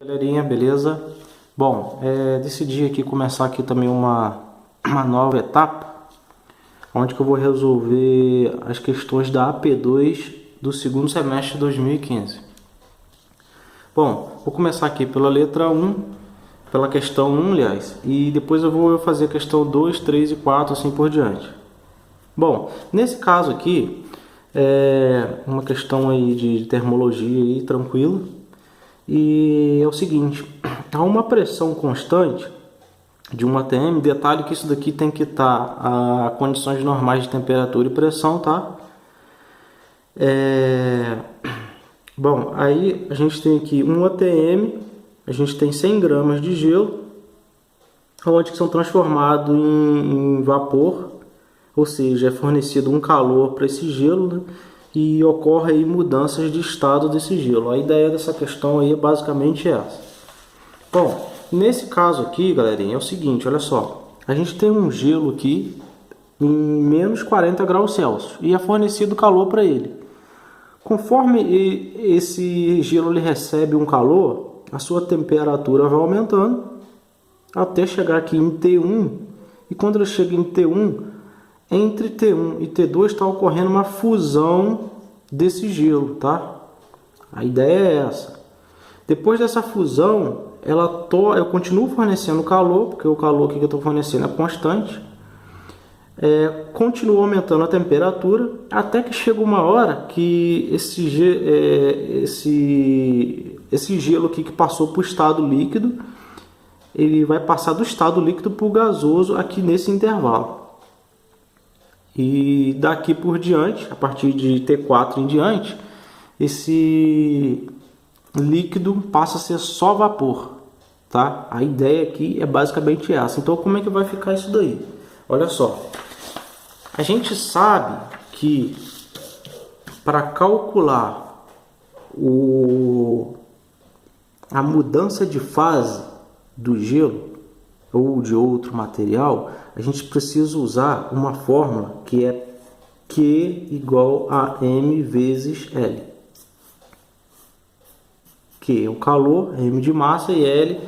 Galerinha, beleza? Bom, decidi aqui começar aqui também uma nova etapa, onde que eu vou resolver as questões da AP2 do segundo semestre de 2015. Bom, vou começar aqui pela letra 1, pela questão 1, aliás, e depois eu vou fazer a questão 2, 3 e 4, assim por diante. Bom, nesse caso aqui, é uma questão aí de termologia aí, tranquilo. E é o seguinte, há uma pressão constante de um ATM, detalhe que isso daqui tem que estar a condições normais de temperatura e pressão, tá? Bom, aí a gente tem aqui um ATM, a gente tem 100 gramas de gelo, onde que são transformados em vapor, ou seja, é fornecido um calor para esse gelo, né? E ocorre aí mudanças de estado desse gelo. A ideia dessa questão aí é basicamente essa. Bom, nesse caso aqui, galerinha, é o seguinte, olha só. A gente tem um gelo aqui em menos 40 graus Celsius e é fornecido calor para ele. Conforme esse gelo ele recebe um calor, a sua temperatura vai aumentando até chegar aqui em T1. E quando ele chega em T1, entre T1 e T2 está ocorrendo uma fusão desse gelo, tá? A ideia é essa. Depois dessa fusão, eu continuo fornecendo calor, porque o calor que eu estou fornecendo é constante. Continua aumentando a temperatura, até que chega uma hora que esse gelo aqui que passou para o estado líquido, ele vai passar do estado líquido para o gasoso aqui nesse intervalo. E daqui por diante, a partir de T4 em diante, esse líquido passa a ser só vapor, tá? A ideia aqui é basicamente essa. Então, como é que vai ficar isso daí? Olha só, a gente sabe que para calcular a mudança de fase do gelo ou de outro material, a gente precisa usar uma fórmula que é Q igual a M vezes L. Q é o calor, M de massa, e L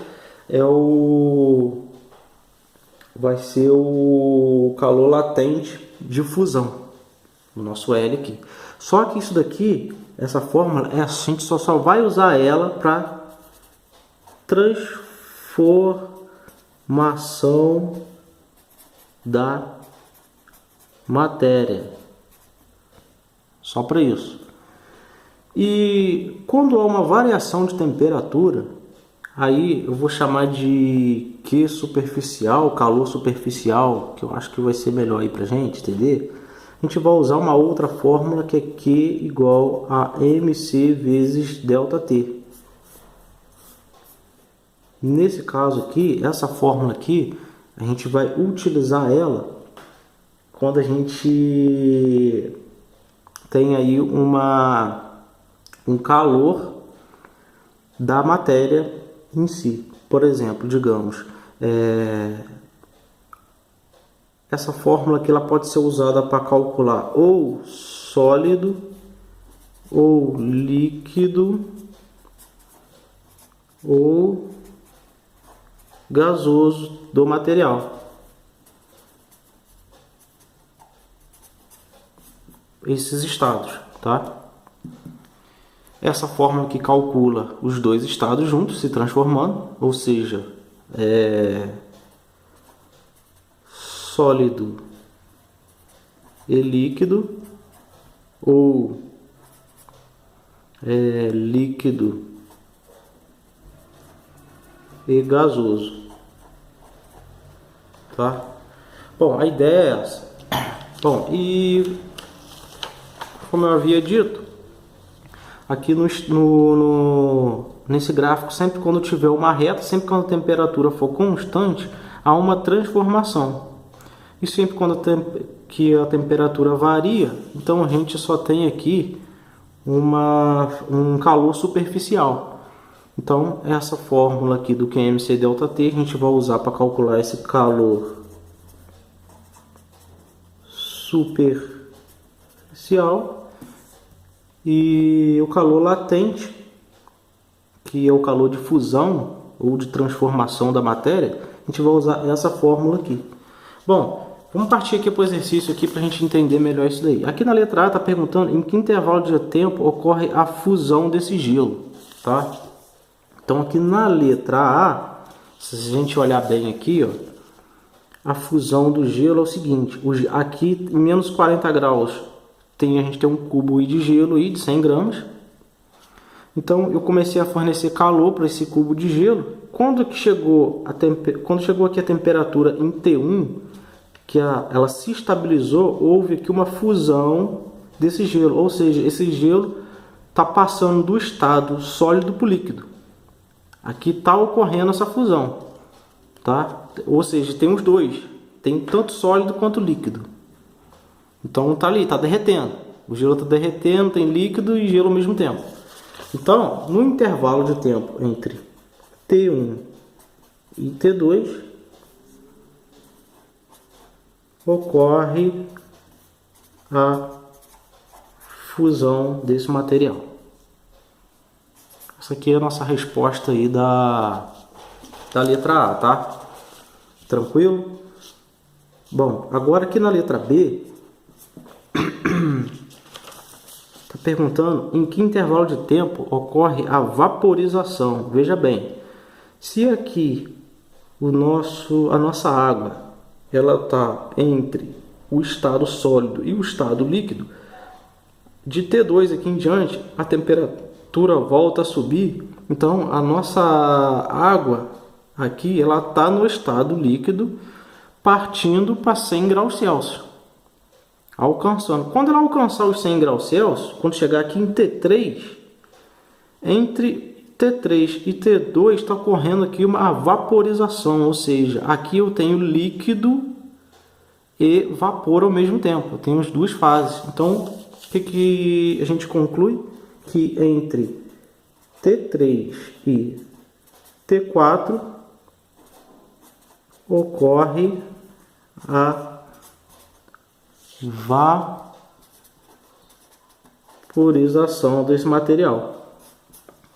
vai ser o calor latente de fusão, o nosso L aqui. Só que isso daqui, essa fórmula, a gente só vai usar ela para transformação da matéria, só para isso. E quando há uma variação de temperatura, aí eu vou chamar de Q superficial, calor superficial, que eu acho que vai ser melhor aí pra gente entender. A gente vai usar uma outra fórmula que é Q igual a mc vezes ΔT. Nesse caso aqui, essa fórmula aqui, a gente vai utilizar ela quando a gente tem aí um calor da matéria em si. Por exemplo, digamos, essa fórmula aqui ela pode ser usada para calcular ou sólido ou líquido ou gasoso do material. Esses estados, tá? Essa fórmula que calcula os dois estados juntos se transformando, ou seja, sólido e líquido, ou líquido e gasoso, tá? Bom, a ideia é essa. Bom, e como eu havia dito, aqui nesse gráfico, sempre quando tiver uma reta, sempre quando a temperatura for constante, há uma transformação. E sempre quando que a temperatura varia, então a gente só tem aqui um calor superficial. Então, essa fórmula aqui do QMC ΔT a gente vai usar para calcular esse calor superficial e o calor latente, que que é o calor de fusão ou de transformação da matéria, a gente vai usar essa fórmula aqui. Bom, vamos partir aqui para o exercício aqui para a gente entender melhor isso daí. Aqui na letra A está perguntando em que intervalo de tempo ocorre a fusão desse gelo, tá? Então aqui na letra A, se a gente olhar bem aqui, ó, a fusão do gelo é o seguinte, aqui em menos 40 graus a gente tem um cubo de gelo aí de 100 gramas. Então eu comecei a fornecer calor para esse cubo de gelo. Quando chegou aqui a temperatura em T1, ela se estabilizou, houve aqui uma fusão desse gelo, ou seja, esse gelo está passando do estado sólido para o líquido. Aqui está ocorrendo essa fusão, tá? Ou seja, tem os dois, tem tanto sólido quanto líquido. Então está ali, está derretendo. O gelo está derretendo, tem líquido e gelo ao mesmo tempo. Então, no intervalo de tempo entre T1 e T2, ocorre a fusão desse material. Essa aqui é a nossa resposta aí da letra A, tá? Tranquilo? Bom, agora aqui na letra B, está perguntando em que intervalo de tempo ocorre a vaporização. Veja bem, se aqui a nossa água ela está entre o estado sólido e o estado líquido, de T2 aqui em diante a temperatura volta a subir. Então a nossa água aqui ela está no estado líquido, partindo para 100 graus Celsius, alcançando. Quando ela alcançar os 100 graus Celsius, quando chegar aqui em T3, entre T3 e T2 está ocorrendo aqui uma vaporização, ou seja, aqui eu tenho líquido e vapor ao mesmo tempo, eu tenho as duas fases. Então, o que a gente conclui? Que entre T3 e T4 ocorre a vaporização desse material,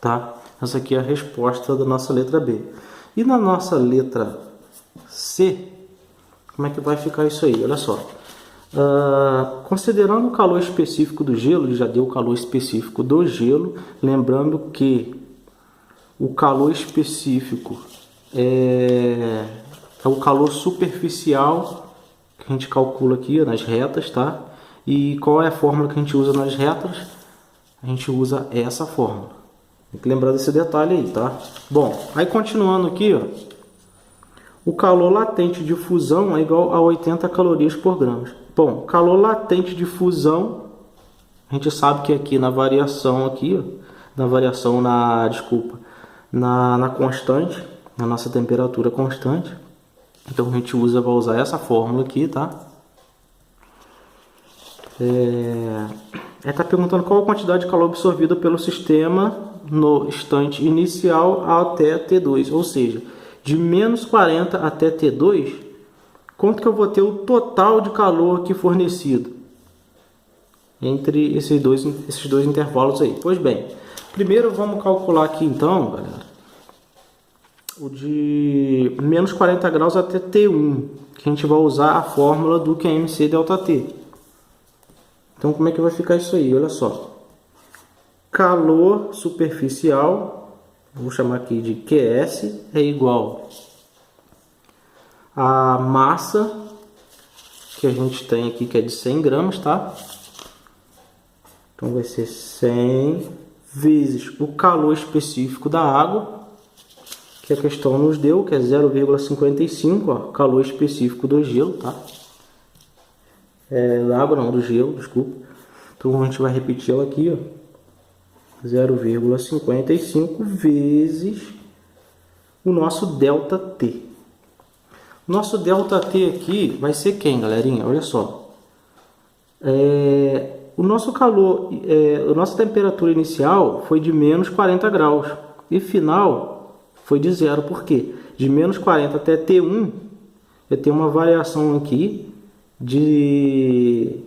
tá? Essa aqui é a resposta da nossa letra B. E na nossa letra C, como é que vai ficar isso aí? Olha só. Considerando o calor específico do gelo, ele já deu o calor específico do gelo, lembrando que o calor específico é o calor superficial que a gente calcula aqui nas retas, tá? E qual é a fórmula que a gente usa nas retas? A gente usa essa fórmula. Tem que lembrar desse detalhe aí, tá? Bom, aí continuando aqui, ó, o calor latente de fusão é igual a 80 calorias por grama. Bom, calor latente de fusão, a gente sabe que aqui na variação aqui, ó, na constante, na nossa temperatura constante. Então a gente vai usar essa fórmula aqui, tá? Está perguntando qual a quantidade de calor absorvida pelo sistema no instante inicial até T2, ou seja, de menos 40 até T2, quanto que eu vou ter o total de calor aqui fornecido entre esses dois intervalos aí. Pois bem, primeiro vamos calcular aqui então, galera, o de menos 40 graus até T1, que a gente vai usar a fórmula do QMC delta T. Então como é que vai ficar isso aí? Olha só. Calor superficial, vou chamar aqui de QS, é igual a massa que a gente tem aqui, que é de 100 gramas, tá? Então vai ser 100 vezes o calor específico da água, que a questão nos deu, que é 0,55, ó, calor específico do gelo, tá? Da água não, do gelo, desculpa. Então a gente vai repetir ela aqui, ó. 0,55 vezes o nosso ΔT. O nosso ΔT aqui vai ser quem, galerinha? Olha só. O nosso calor, a nossa temperatura inicial foi de menos 40 graus. E final foi de zero. Por quê? De menos 40 até T1, eu tenho uma variação aqui de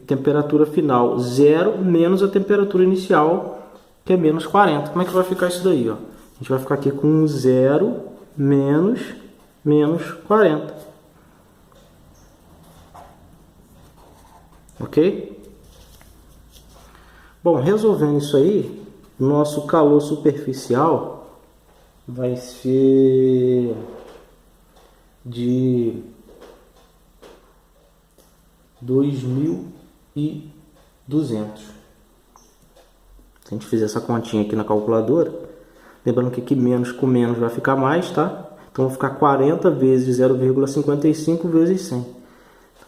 temperatura final 0 menos a temperatura inicial que é menos 40. Como é que vai ficar isso daí? Ó? A gente vai ficar aqui com 0 menos 40. Ok? Bom, resolvendo isso aí, nosso calor superficial vai ser de 2.200. Se a gente fizer essa continha aqui na calculadora, lembrando que aqui menos com menos vai ficar mais, tá? Então vai ficar 40 vezes 0,55 vezes 100. A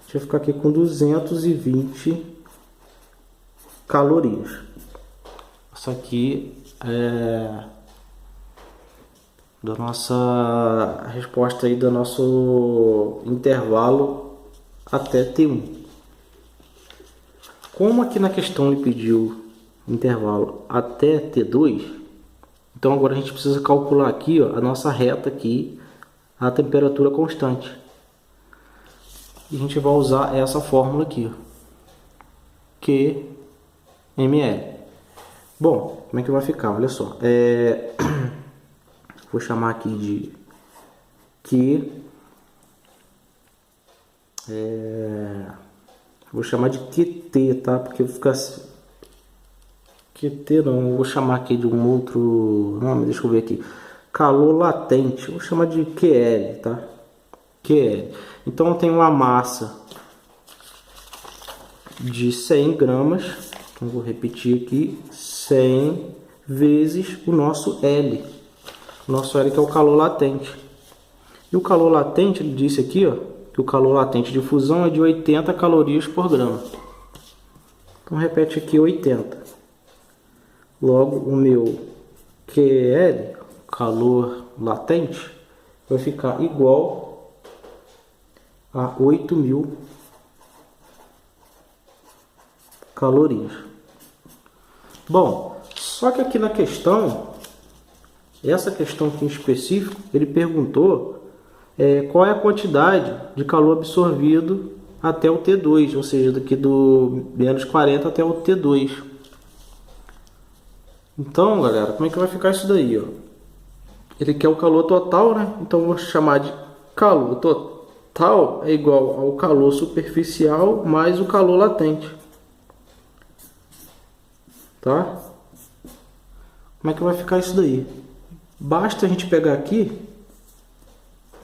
gente vai ficar aqui com 220 calorias. Isso aqui é da nossa resposta aí do nosso intervalo até T1. Como aqui na questão ele pediu intervalo até T2, então agora a gente precisa calcular aqui, ó, a nossa reta aqui, a temperatura constante. E a gente vai usar essa fórmula aqui, ó, QML. Bom, como é que vai ficar? Olha só, vou chamar aqui de Q, vou chamar de QT, tá? Porque fica QT não, vou chamar aqui de um outro nome, deixa eu ver aqui. Calor latente, vou chamar de QL, tá? QL. Então eu tenho uma massa de 100 gramas, então vou repetir aqui, 100 vezes o nosso L. O nosso L que é o calor latente. E o calor latente, ele disse aqui, ó, que o calor latente de fusão é de 80 calorias por grama. Então repete aqui 80. Logo o meu QL, calor latente, vai ficar igual a 8.000 calorias. Bom, só que aqui na questão, essa questão aqui em específico, ele perguntou qual é a quantidade de calor absorvido até o T2, ou seja, daqui do menos 40 até o T2. Então, galera, como é que vai ficar isso daí? Ó? Ele quer o calor total, né? Então, vou chamar de calor total é igual ao calor superficial mais o calor latente. Tá? Como é que vai ficar isso daí? Basta a gente pegar aqui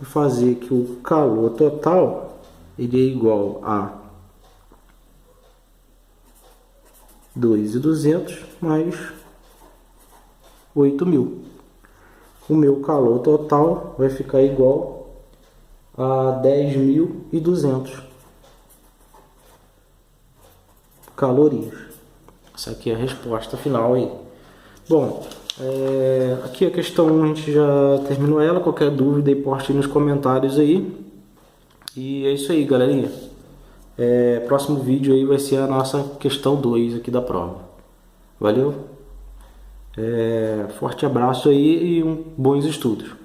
e fazer que o calor total ele é igual a 2.200 mais 8.000. O meu calor total vai ficar igual a 10.200 calorias. Essa aqui é a resposta final aí. Bom, aqui a questão a gente já terminou ela. Qualquer dúvida aí poste nos comentários aí. E é isso aí, galerinha. Próximo vídeo aí vai ser a nossa questão 2 aqui da prova. Valeu? Forte abraço aí e bons estudos.